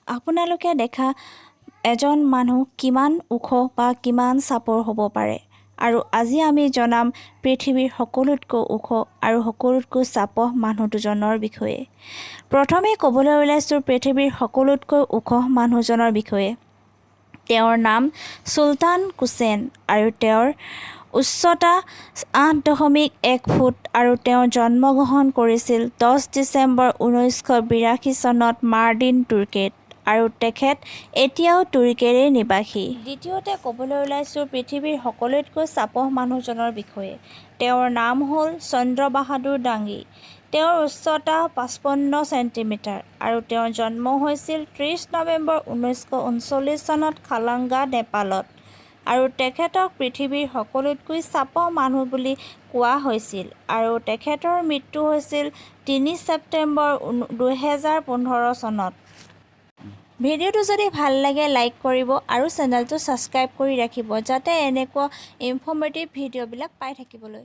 আপোনালোকে দেখা এজন মানুহ কিমান ওখ বা কিমান চাপৰ হ'ব পাৰে। আৰু আজি আমি জনাম পৃথিৱীৰ সকলোতকৈ ওখ আৰু সকলোতকৈ চাপৰ মানুহ দুজনৰ বিষয়ে। প্ৰথমে ক'বলৈ ওলাইছোঁ পৃথিৱীৰ সকলোতকৈ ওখ মানুহজনৰ বিষয়ে। তেওঁৰ নাম চুলতান কোচেন আৰু তেওঁৰ উচ্চতা 8.1 ফুট আৰু তেওঁ জন্মগ্ৰহণ কৰিছিল 10 ডিচেম্বৰ 1982 চনত মাৰ্ডিন তুৰ্কীত আৰু তেখেত এতিয়াও তুৰ্কীৰে নিবাসী। দ্বিতীয়তে ক'বলৈ ওলাইছোঁ পৃথিৱীৰ সকলোতকৈ চাপৰ মানুহজনৰ বিষয়ে। তেওঁৰ নাম হ'ল চন্দ্ৰ বাহাদুৰ ডাংগি। তেওঁৰ উচ্চতা 55 চেণ্টিমিটাৰ আৰু তেওঁৰ জন্ম হৈছিল 30 নৱেম্বৰ 1939 চনত খালংগা, নেপালত আৰু তেখেতক পৃথিৱীৰ সকলোতকৈ চাপৰ মানুহ বুলি কোৱা হৈছিল আৰু তেখেতৰ মৃত্যু হৈছিল 3 ছেপ্টেম্বৰ 2015 চনত। ভিডিঅ'টো যদি ভাল লাগে লাইক কৰিব আৰু চেনেলটো ছাবস্ক্ৰাইব কৰি ৰাখিব যাতে এনেকুৱা ইনফৰ্মেটিভ ভিডিঅ'বিলাক পাই থাকিবলৈ।